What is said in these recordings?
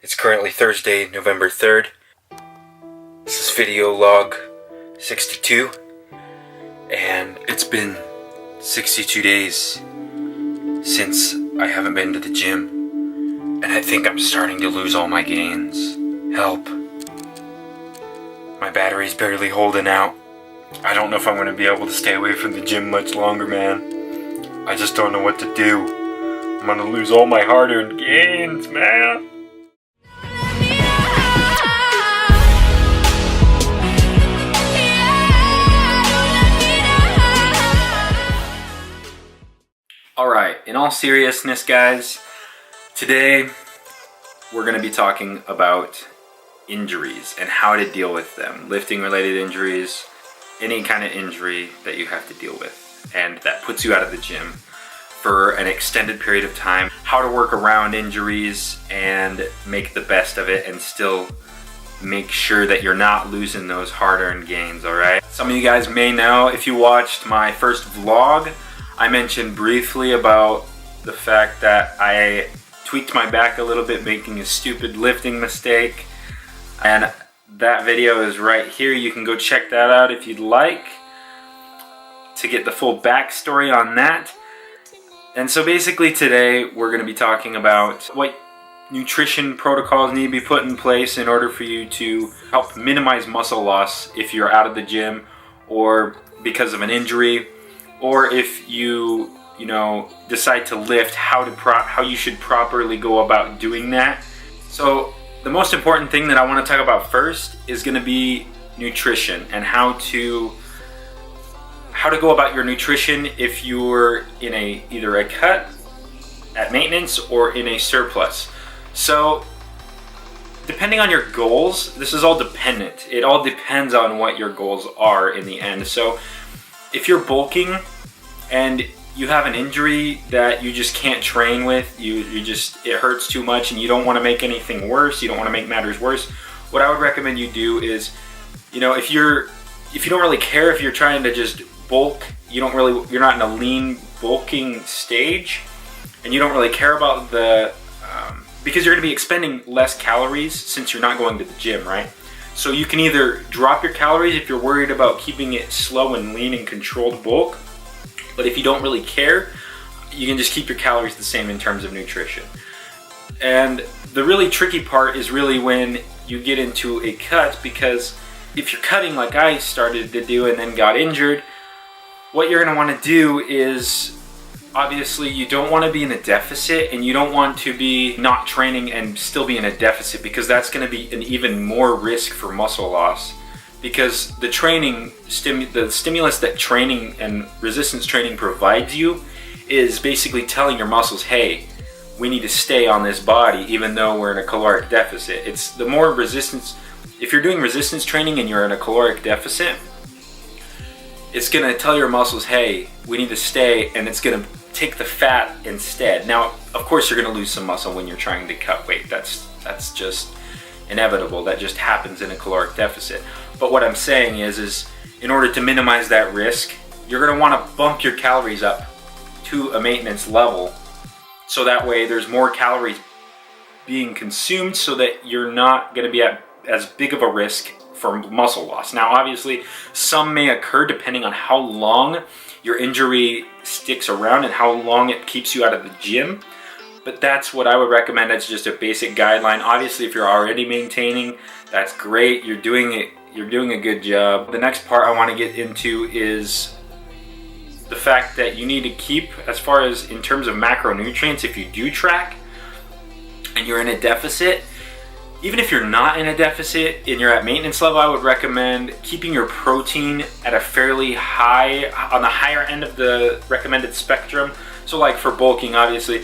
It's currently Thursday, November 3rd. This is video log 62, and it's been 62 days since I haven't been to the gym, and I think I'm starting to lose all my gains. Help. My battery's barely holding out. I don't know if I'm going to be able to stay away from the gym much longer, man. I just don't know what to do. I'm going to lose all my hard-earned gains, man. Alright, in all seriousness, guys, today we're going to be talking about injuries and how to deal with them. Lifting related injuries, any kind of injury that you have to deal with and that puts you out of the gym for an extended period of time. How to work around injuries and make the best of it and still make sure that you're not losing those hard-earned gains, alright? Some of you guys may know, if you watched my first vlog, I mentioned briefly about the fact that I tweaked my back a little bit, making a stupid lifting mistake. And that video is right here. You can go check that out if you'd like to get the full backstory on that. And so basically today we're going to be talking about what nutrition protocols need to be put in place in order for you to help minimize muscle loss if you're out of the gym or because of an injury, or if you decide to lift, how you should properly go about doing that. So the most important thing that I want to talk about first is going to be nutrition and how to go about your nutrition if you're in either a cut at maintenance or in a surplus. So depending on your goals, this is all dependent. It all depends on what your goals are in the end. So if you're bulking and you have an injury that you just can't train with, it hurts too much and you don't want to make anything worse, you don't want to make matters worse, what I would recommend you do is, if you don't really care if you're trying to just bulk, you're not in a lean bulking stage, and you don't really care about because you're going to be expending less calories since you're not going to the gym, right? So you can either drop your calories if you're worried about keeping it slow and lean and controlled bulk. But if you don't really care, you can just keep your calories the same in terms of nutrition. And the really tricky part is really when you get into a cut, because if you're cutting like I started to do and then got injured, what you're going to want to do is, obviously you don't want to be in a deficit, and you don't want to be not training and still be in a deficit, because that's going to be an even more risk for muscle loss. Because the stimulus that training and resistance training provides you is basically telling your muscles, hey, we need to stay on this body even though we're in a caloric deficit. It's the more resistance, if you're doing resistance training and you're in a caloric deficit, it's going to tell your muscles, hey, we need to stay, and it's going to take the fat instead. Now, of course, you're going to lose some muscle when you're trying to cut weight. That's just inevitable. That just happens in a caloric deficit. But what I'm saying is in order to minimize that risk, you're going to want to bump your calories up to a maintenance level, so that way there's more calories being consumed, so that you're not going to be at as big of a risk for muscle loss. Now, obviously, some may occur depending on how long your injury sticks around and how long it keeps you out of the gym. But that's what I would recommend as just a basic guideline. Obviously, if you're already maintaining, that's great. You're doing a good job. The next part I want to get into is the fact that you need to keep, as far as in terms of macronutrients, if you do track and you're in a deficit, even if you're not in a deficit and you're at maintenance level, I would recommend keeping your protein at a fairly high, on the higher end of the recommended spectrum. So like for bulking, obviously,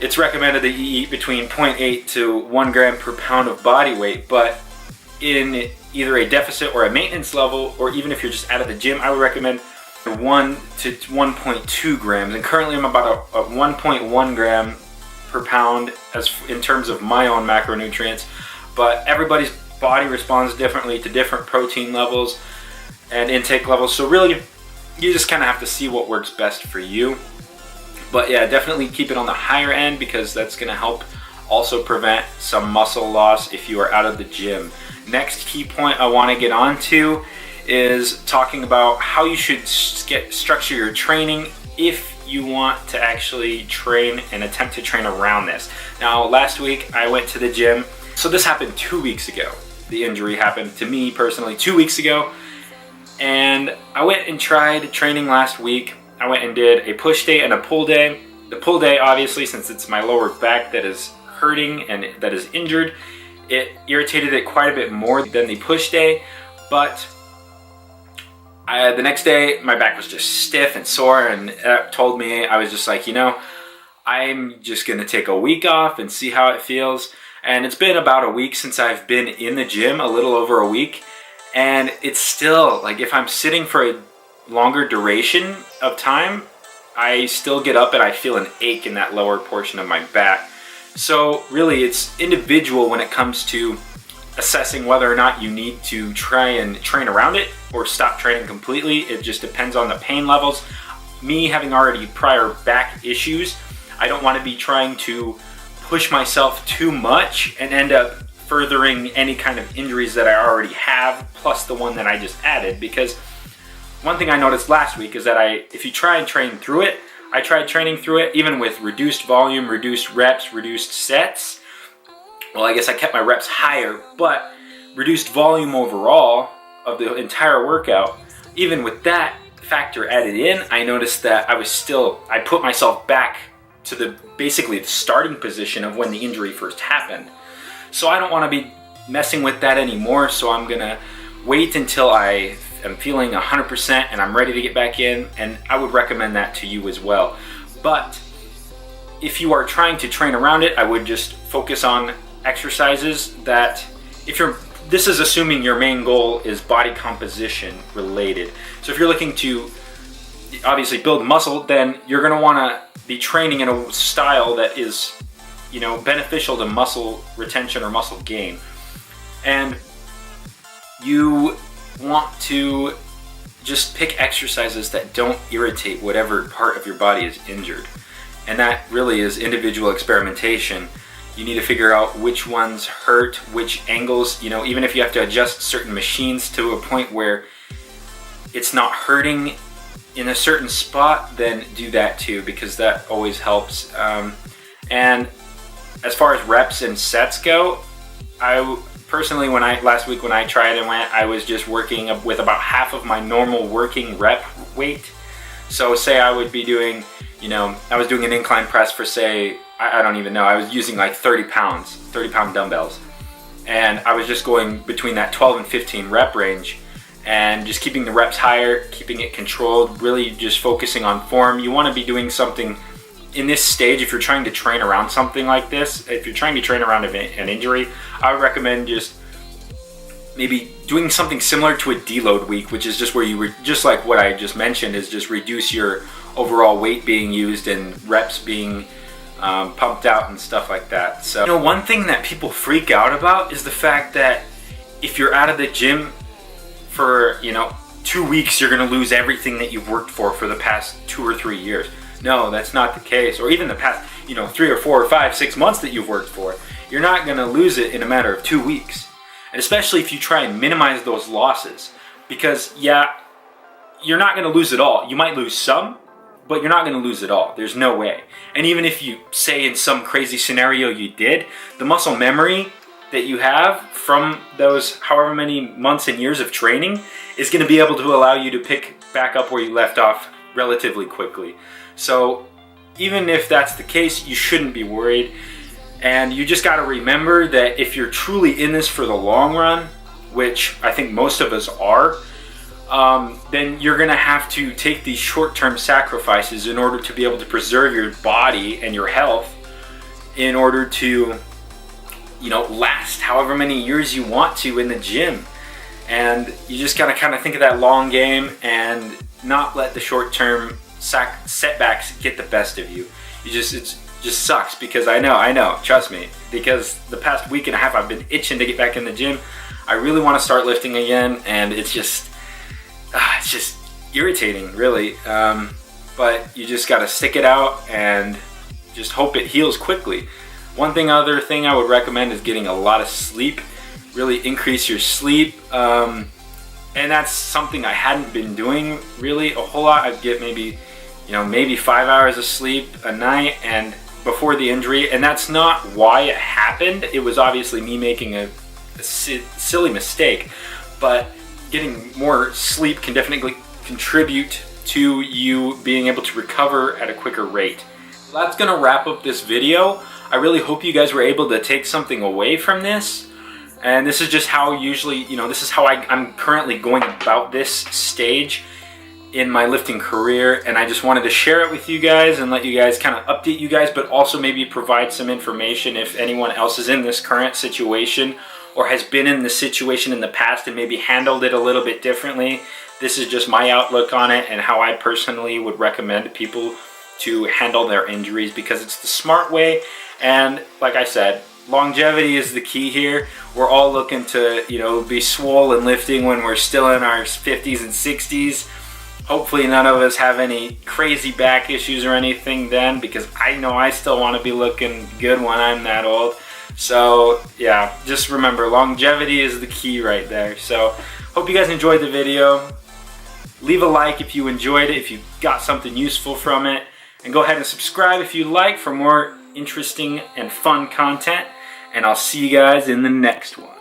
it's recommended that you eat between 0.8 to 1 gram per pound of body weight, but in either a deficit or a maintenance level, or even if you're just out of the gym, I would recommend 1 to 1.2 grams. And currently I'm about a 1.1 gram per pound as in terms of my own macronutrients, but everybody's body responds differently to different protein levels and intake levels. So really, you just kind of have to see what works best for you. But yeah, definitely keep it on the higher end, because that's going to help also prevent some muscle loss if you are out of the gym. Next key point I want to get onto is talking about how you should structure your training if you want to actually train and attempt to train around this. Now, last week I went to the gym. So this happened 2 weeks ago. The injury happened to me personally 2 weeks ago. And I went and tried training last week. I went and did a push day and a pull day. The pull day, obviously, since it's my lower back that is hurting and that is injured, it irritated it quite a bit more than the push day. But the next day, my back was just stiff and sore, and that told me, I was just like, you know, I'm just gonna take a week off and see how it feels. And it's been about a week since I've been in the gym, a little over a week, and it's still, like, if I'm sitting for a longer duration of time, I still get up and I feel an ache in that lower portion of my back. So really, it's individual when it comes to assessing whether or not you need to try and train around it or stop training completely. It just depends on the pain levels. Me having already prior back issues, I don't want to be trying to push myself too much and end up furthering any kind of injuries that I already have, plus the one that I just added. Because one thing I noticed last week is that if you try and train through it, I tried training through it even with reduced volume, reduced reps, reduced sets. Well, I guess I kept my reps higher, but reduced volume overall of the entire workout. Even with that factor added in, I noticed that I put myself back to basically the starting position of when the injury first happened. So I don't want to be messing with that anymore, so I'm gonna wait until I am feeling 100% and I'm ready to get back in, and I would recommend that to you as well. But if you are trying to train around it, I would just focus on exercises that, this is assuming your main goal is body composition related. So if you're looking to obviously build muscle, then you're going to want to be training in a style that is, you know, beneficial to muscle retention or muscle gain. And you want to just pick exercises that don't irritate whatever part of your body is injured. And that really is individual experimentation. You need to figure out which ones hurt, which angles, you know, even if you have to adjust certain machines to a point where it's not hurting in a certain spot, then do that too, because that always helps. And as far as reps and sets go, I personally, last week when I tried and went, I was just working with about half of my normal working rep weight. So say I would be doing, you know, I was doing an incline press for, say, I don't even know, I was using like 30 pound dumbbells. And I was just going between that 12 and 15 rep range and just keeping the reps higher, keeping it controlled, really just focusing on form. You want to be doing something in this stage. If you're trying to train around something like this, if you're trying to train around an injury, I would recommend just maybe doing something similar to a deload week, which is just where you were, just like what I just mentioned, is just reduce your overall weight being used and reps being pumped out and stuff like that. So, you know, one thing that people freak out about is the fact that if you're out of the gym for, you know, 2 weeks, you're going to lose everything that you've worked for the past 2 or 3 years. No, that's not the case. Or even the past, you know, 3 or 4 or 5, 6 months that you've worked for. You're not going to lose it in a matter of 2 weeks. And especially if you try and minimize those losses. Because, yeah, you're not going to lose it all. You might lose some, but you're not going to lose it all. There's no way. And even if you say in some crazy scenario you did, the muscle memory that you have from those however many months and years of training is going to be able to allow you to pick back up where you left off relatively quickly. So even if that's the case, you shouldn't be worried. And you just got to remember that if you're truly in this for the long run, which I think most of us are, then you're going to have to take these short-term sacrifices in order to be able to preserve your body and your health in order to, you know, last however many years you want to in the gym. And you just got to kind of think of that long game and not let the short-term setbacks get the best of you. It just sucks, because I know, trust me, because the past week and a half I've been itching to get back in the gym. I really want to start lifting again, and it's just irritating, really. But you just got to stick it out and just hope it heals quickly. Other thing I would recommend is getting a lot of sleep. Really increase your sleep. And that's something I hadn't been doing really a whole lot. I'd get maybe 5 hours of sleep a night and before the injury, and that's not why it happened. It was obviously me making a silly mistake, but getting more sleep can definitely contribute to you being able to recover at a quicker rate. So that's gonna wrap up this video. I really hope you guys were able to take something away from this. And this is just how usually, this is how I'm currently going about this stage in my lifting career, and I just wanted to share it with you guys and let you guys kind of update you guys, but also maybe provide some information if anyone else is in this current situation or has been in this situation in the past and maybe handled it a little bit differently. This is just my outlook on it and how I personally would recommend people to handle their injuries, because it's the smart way. And like I said, longevity is the key here. We're all looking to, be swole and lifting when we're still in our 50s and 60s. Hopefully none of us have any crazy back issues or anything then, because I know I still want to be looking good when I'm that old. So yeah, just remember, longevity is the key right there. So hope you guys enjoyed the video. Leave a like if you enjoyed it, if you got something useful from it, and go ahead and subscribe if you like for more interesting and fun content. And I'll see you guys in the next one.